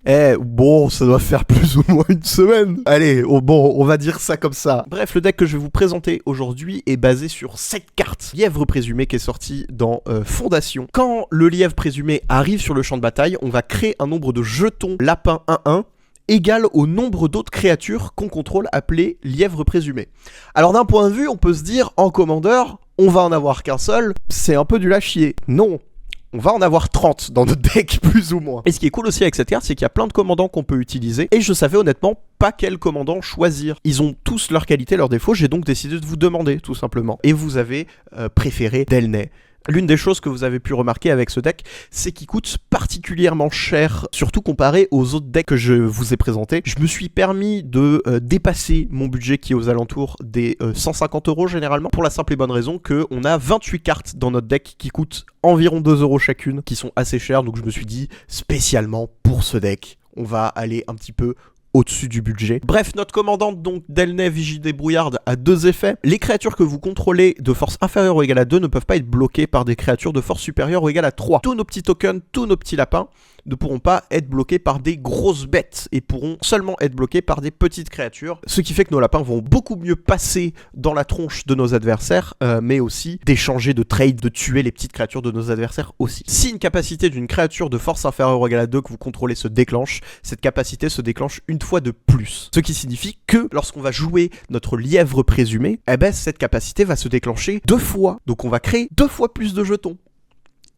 Bon, ça doit faire plus ou moins une semaine. Allez, bon, on va dire ça comme ça. Bref, le deck que je vais vous présenter aujourd'hui est basé sur cette carte. Lièvre présumé qui est sorti dans Fondation. Quand le lièvre présumé arrive sur le champ de bataille, on va créer un nombre de jetons lapin 1-1 égal au nombre d'autres créatures qu'on contrôle appelées lièvres présumés. Alors d'un point de vue, on peut se dire, en commandeur, on va en avoir qu'un seul, c'est un peu du chier. Non, on va en avoir 30 dans notre deck, plus ou moins. Et ce qui est cool aussi avec cette carte, c'est qu'il y a plein de commandants qu'on peut utiliser, et je savais honnêtement pas quel commandant choisir. Ils ont tous leurs qualités, leurs défauts, j'ai donc décidé de vous demander, tout simplement. Et vous avez préféré Delnay. L'une des choses que vous avez pu remarquer avec ce deck, c'est qu'il coûte particulièrement cher, surtout comparé aux autres decks que je vous ai présentés. Je me suis permis de dépasser mon budget qui est aux alentours des 150 € généralement, pour la simple et bonne raison qu'on a 28 cartes dans notre deck qui coûtent environ 2 € chacune, qui sont assez chères, donc je me suis dit, spécialement pour ce deck, on va aller un petit peu au-dessus du budget. Bref, notre commandante, donc Delnay Vigie Débrouillarde, a deux effets. Les créatures que vous contrôlez de force inférieure ou égale à 2 ne peuvent pas être bloquées par des créatures de force supérieure ou égale à 3. Tous nos petits tokens, tous nos petits lapins ne pourront pas être bloqués par des grosses bêtes et pourront seulement être bloqués par des petites créatures, ce qui fait que nos lapins vont beaucoup mieux passer dans la tronche de nos adversaires, mais aussi d'échanger, de trade, de tuer les petites créatures de nos adversaires aussi. Si une capacité d'une créature de force inférieure ou égale à 2 que vous contrôlez se déclenche, cette capacité se déclenche une fois de plus. Ce qui signifie que lorsqu'on va jouer notre lièvre présumé, cette capacité va se déclencher 2 fois. Donc on va créer 2 fois plus de jetons.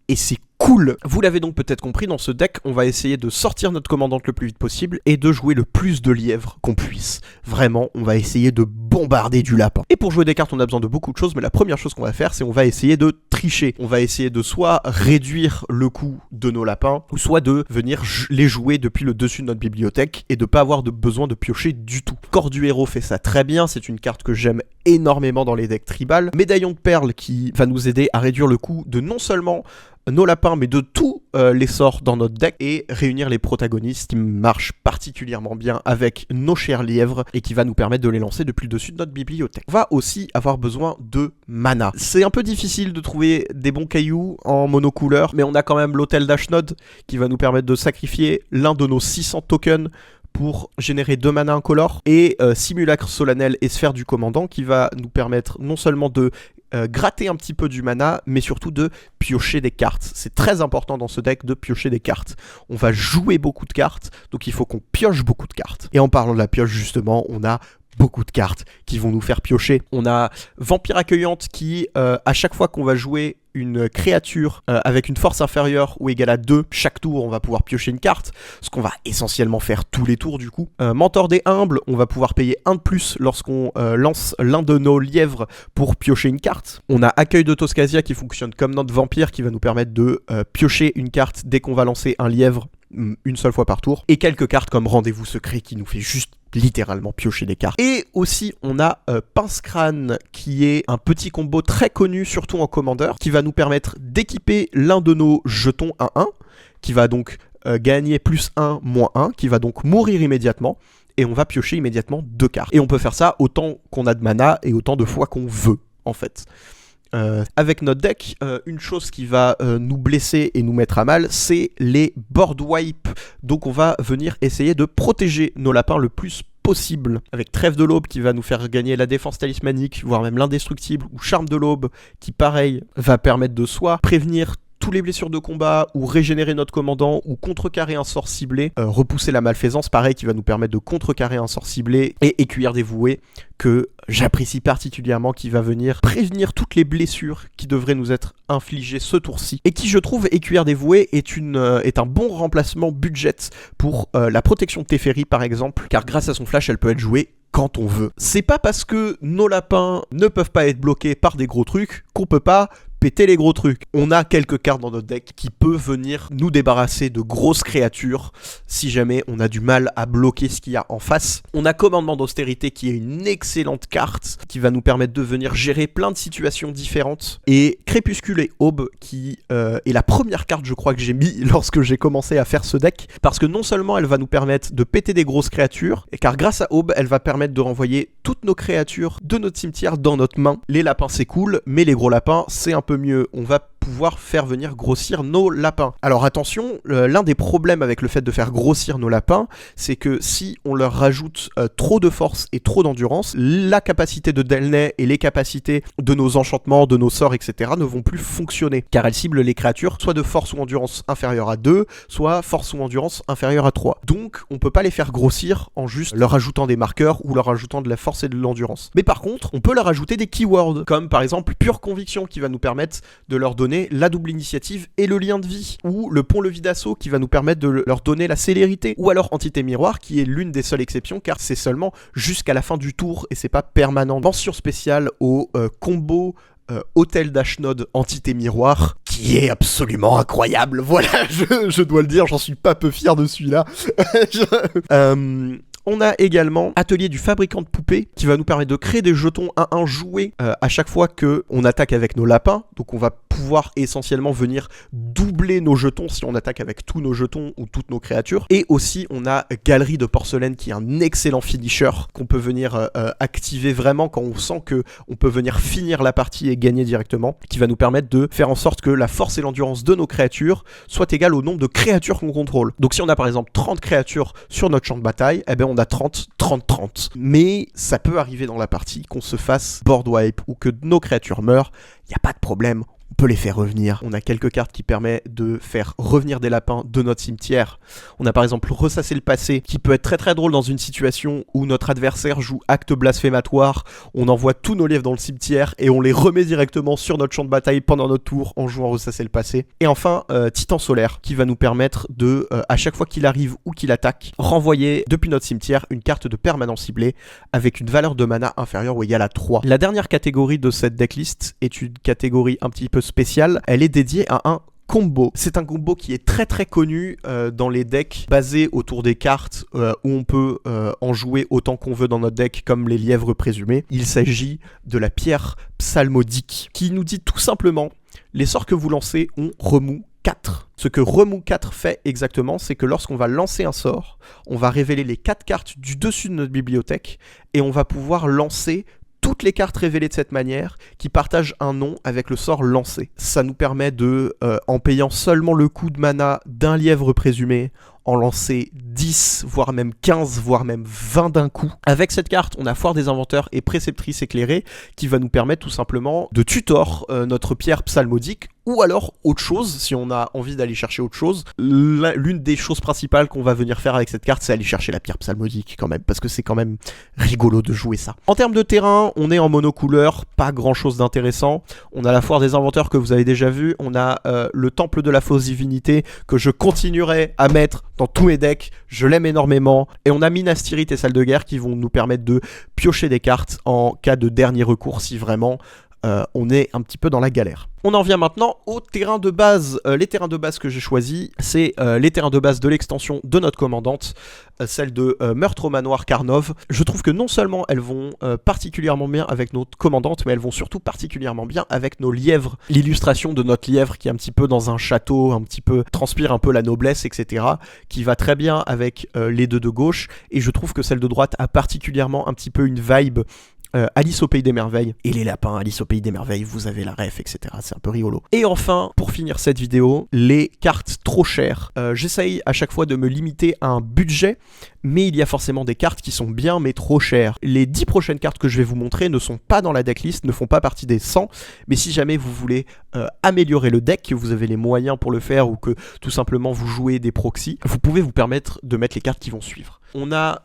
Et c'est cool. Vous l'avez donc peut-être compris, dans ce deck, on va essayer de sortir notre commandante le plus vite possible et de jouer le plus de lièvres qu'on puisse. Vraiment, on va essayer de bombarder du lapin. Et pour jouer des cartes, on a besoin de beaucoup de choses, mais la première chose qu'on va faire, c'est on va essayer de tricher. On va essayer de soit réduire le coût de nos lapins, ou soit de venir les jouer depuis le dessus de notre bibliothèque et de pas avoir besoin de piocher du tout. Corps du héros fait ça très bien, c'est une carte que j'aime énormément dans les decks tribal. Médaillon de perles qui va nous aider à réduire le coût de non seulement nos lapins, mais de tous les sorts dans notre deck, et réunir les protagonistes qui marchent particulièrement bien avec nos chers lièvres et qui va nous permettre de les lancer depuis le dessus de notre bibliothèque. On va aussi avoir besoin de mana. C'est un peu difficile de trouver des bons cailloux en monocouleur, mais on a quand même l'hôtel d'Ashnod qui va nous permettre de sacrifier l'un de nos 600 tokens pour générer 2 mana incolores, et Simulacre solennel et Sphère du commandant qui va nous permettre non seulement de gratter un petit peu du mana, mais surtout de piocher des cartes. C'est très important dans ce deck de piocher des cartes. On va jouer beaucoup de cartes, donc il faut qu'on pioche beaucoup de cartes. Et en parlant de la pioche, justement, on a beaucoup de cartes qui vont nous faire piocher. On a Vampire Accueillante qui, à chaque fois qu'on va jouer une créature avec une force inférieure ou égale à 2, chaque tour on va pouvoir piocher une carte, ce qu'on va essentiellement faire tous les tours du coup. Mentor des Humbles, on va pouvoir payer 1 de plus lorsqu'on lance l'un de nos lièvres pour piocher une carte. On a Accueil de Toscasia qui fonctionne comme notre vampire, qui va nous permettre de piocher une carte dès qu'on va lancer un lièvre une seule fois par tour, et quelques cartes comme Rendez-vous Secret qui nous fait juste littéralement piocher des cartes. Et aussi on a Pince-Crâne qui est un petit combo très connu surtout en commandeur, qui va nous permettre d'équiper l'un de nos jetons 1-1, qui va donc gagner +1, -1, qui va donc mourir immédiatement, et on va piocher immédiatement 2 cartes. Et on peut faire ça autant qu'on a de mana et autant de fois qu'on veut en fait. Avec notre deck, une chose qui va nous blesser et nous mettre à mal, c'est les board wipe. Donc on va venir essayer de protéger nos lapins le plus possible. Avec Trêve de l'Aube qui va nous faire gagner la défense talismanique, voire même l'indestructible, ou Charme de l'Aube qui pareil va permettre de soit prévenir tous les blessures de combat, ou régénérer notre commandant, ou contrecarrer un sort ciblé, repousser la malfaisance, pareil, qui va nous permettre de contrecarrer un sort ciblé, et Écuyer dévoué, que j'apprécie particulièrement, qui va venir prévenir toutes les blessures qui devraient nous être infligées ce tour-ci, et qui, je trouve, Écuyer dévoué est un bon remplacement budget pour la protection de Teferi, par exemple, car grâce à son flash, elle peut être jouée quand on veut. C'est pas parce que nos lapins ne peuvent pas être bloqués par des gros trucs qu'on peut pas péter les gros trucs. On a quelques cartes dans notre deck qui peuvent venir nous débarrasser de grosses créatures si jamais on a du mal à bloquer ce qu'il y a en face. On a Commandement d'Austérité qui est une excellente carte qui va nous permettre de venir gérer plein de situations différentes. Et Crépuscule et Aube qui est la première carte je crois que j'ai mis lorsque j'ai commencé à faire ce deck, parce que non seulement elle va nous permettre de péter des grosses créatures, car grâce à Aube elle va permettre de renvoyer toutes nos créatures de notre cimetière dans notre main. Les lapins c'est cool, mais les gros lapins c'est un peu mieux. On va pouvoir faire venir grossir nos lapins. Alors attention, l'un des problèmes avec le fait de faire grossir nos lapins, c'est que si on leur rajoute trop de force et trop d'endurance, la capacité de Delnay et les capacités de nos enchantements, de nos sorts, etc. ne vont plus fonctionner, car elles ciblent les créatures soit de force ou endurance inférieure à 2, soit force ou endurance inférieure à 3. Donc on peut pas les faire grossir en juste leur ajoutant des marqueurs ou leur ajoutant de la force et de l'endurance. Mais par contre, on peut leur ajouter des keywords, comme par exemple pure conviction qui va nous permettre de leur donner la double initiative et le lien de vie, ou le pont-levis d'assaut qui va nous permettre de leur donner la célérité, ou alors entité miroir qui est l'une des seules exceptions car c'est seulement jusqu'à la fin du tour et c'est pas permanent. Mention spéciale au combo Hôtel d'Ashnod entité miroir qui est absolument incroyable. Voilà, je dois le dire, j'en suis pas peu fier de celui-là. On a également Atelier du fabricant de poupées qui va nous permettre de créer des jetons 1-1 joués à chaque fois qu'on attaque avec nos lapins. Donc on va pouvoir essentiellement venir doubler nos jetons si on attaque avec tous nos jetons ou toutes nos créatures. Et aussi on a Galerie de porcelaine qui est un excellent finisher qu'on peut venir activer vraiment quand on sent que on peut venir finir la partie et gagner directement, qui va nous permettre de faire en sorte que la force et l'endurance de nos créatures soient égales au nombre de créatures qu'on contrôle. Donc si on a par exemple 30 créatures sur notre champ de bataille, eh ben on a 30. Mais ça peut arriver dans la partie qu'on se fasse board wipe ou que nos créatures meurent, il n'y a pas de problème. On peut les faire revenir. On a quelques cartes qui permettent de faire revenir des lapins de notre cimetière. On a par exemple Ressasser le passé, qui peut être très très drôle dans une situation où notre adversaire joue acte blasphématoire. On envoie tous nos lièvres dans le cimetière et on les remet directement sur notre champ de bataille pendant notre tour en jouant Ressasser le passé. Et enfin, Titan solaire, qui va nous permettre de, à chaque fois qu'il arrive ou qu'il attaque, renvoyer depuis notre cimetière une carte de permanent ciblée avec une valeur de mana inférieure ou égale à 3. La dernière catégorie de cette decklist est une catégorie un petit peu spéciale. Elle est dédiée à un combo. C'est un combo qui est très très connu dans les decks basés autour des cartes où on peut en jouer autant qu'on veut dans notre deck comme les lièvres présumés. Il s'agit de la pierre psalmodique qui nous dit tout simplement les sorts que vous lancez ont remous 4. Ce que remous 4 fait exactement, c'est que lorsqu'on va lancer un sort, on va révéler les 4 cartes du dessus de notre bibliothèque et on va pouvoir lancer toutes les cartes révélées de cette manière qui partagent un nom avec le sort lancé. Ça nous permet de, en payant seulement le coût de mana d'un lièvre présumé, en lancer 10, voire même 15, voire même 20 d'un coup. Avec cette carte, on a Foire des Inventeurs et Préceptrice éclairée qui va nous permettre tout simplement de tutor notre pierre psalmodique ou alors autre chose, si on a envie d'aller chercher autre chose. L'une des choses principales qu'on va venir faire avec cette carte, c'est aller chercher la pierre psalmodique quand même, parce que c'est quand même rigolo de jouer ça. En termes de terrain, on est en monocouleur, pas grand chose d'intéressant. On a la Foire des Inventeurs que vous avez déjà vu, on a le Temple de la Fausse Divinité que je continuerai à mettre dans tous mes decks, je l'aime énormément. Et on a Minas Tirith et Salle de Guerre qui vont nous permettre de piocher des cartes en cas de dernier recours si vraiment on est un petit peu dans la galère. On en vient maintenant aux terrains de base. Les terrains de base que j'ai choisis, c'est les terrains de base de l'extension de notre commandante, celle de Meurtre au Manoir Karnov. Je trouve que non seulement elles vont particulièrement bien avec notre commandante, mais elles vont surtout particulièrement bien avec nos lièvres. L'illustration de notre lièvre qui est un petit peu dans un château, un petit peu transpire un peu la noblesse, etc., qui va très bien avec les deux de gauche. Et je trouve que celle de droite a particulièrement un petit peu une vibe Alice au Pays des Merveilles. Et les lapins, Alice au Pays des Merveilles, vous avez la ref, etc. C'est un peu rigolo. Et enfin, pour finir cette vidéo, les cartes trop chères. J'essaye à chaque fois de me limiter à un budget, mais il y a forcément des cartes qui sont bien, mais trop chères. Les 10 prochaines cartes que je vais vous montrer ne sont pas dans la decklist, ne font pas partie des 100, mais si jamais vous voulez améliorer le deck, que vous avez les moyens pour le faire, ou que tout simplement vous jouez des proxys, vous pouvez vous permettre de mettre les cartes qui vont suivre. On a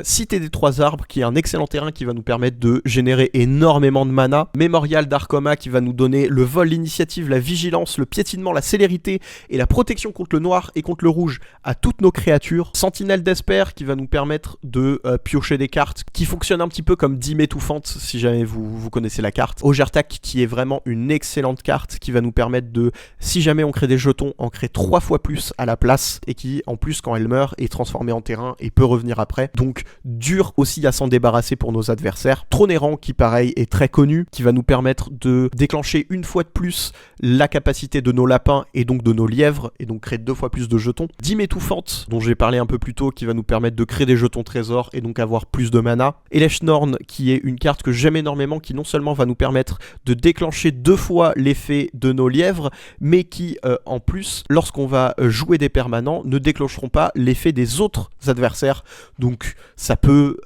Cité des Trois Arbres, qui est un excellent terrain qui va nous permettre de générer énormément de mana. Mémorial d'Arcoma, qui va nous donner le vol, l'initiative, la vigilance, le piétinement, la célérité et la protection contre le noir et contre le rouge à toutes nos créatures. Sentinelle d'Esper, qui va nous permettre de piocher des cartes qui fonctionnent un petit peu comme dîme étouffante, si jamais vous connaissez la carte. Ogertak, qui est vraiment une excellente carte, qui va nous permettre de, si jamais on crée des jetons, en créer 3 fois plus à la place, et qui, en plus, quand elle meurt, est transformée en terrain et peut revenir après. Donc, dur aussi à s'en débarrasser pour nos adversaires. Trône-Errant qui pareil est très connu, qui va nous permettre de déclencher une fois de plus la capacité de nos lapins et donc de nos lièvres, et donc créer 2 fois plus de jetons. Dîme étouffante, dont j'ai parlé un peu plus tôt, qui va nous permettre de créer des jetons trésors et donc avoir plus de mana. Eleshnorn, qui est une carte que j'aime énormément, qui non seulement va nous permettre de déclencher 2 fois l'effet de nos lièvres, mais qui en plus, lorsqu'on va jouer des permanents, ne déclencheront pas l'effet des autres adversaires. Donc ça peut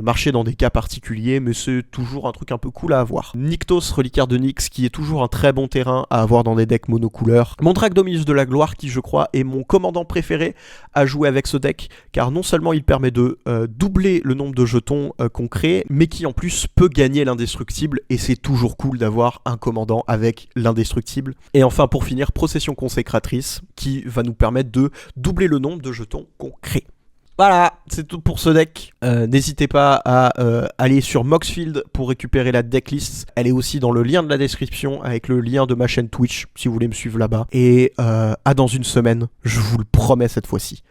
marcher dans des cas particuliers, mais c'est toujours un truc un peu cool à avoir. Nykthos, reliquaire de Nyx, qui est toujours un très bon terrain à avoir dans des decks monocouleurs. Mon Dragdominus de la Gloire, qui je crois est mon commandant préféré à jouer avec ce deck, car non seulement il permet de doubler le nombre de jetons qu'on crée, mais qui en plus peut gagner l'indestructible, et c'est toujours cool d'avoir un commandant avec l'indestructible. Et enfin pour finir, Procession Consécratrice, qui va nous permettre de doubler le nombre de jetons qu'on crée. Voilà, c'est tout pour ce deck. N'hésitez pas à aller sur Moxfield pour récupérer la decklist. Elle est aussi dans le lien de la description avec le lien de ma chaîne Twitch si vous voulez me suivre là-bas. Et à dans une semaine, je vous le promets cette fois-ci.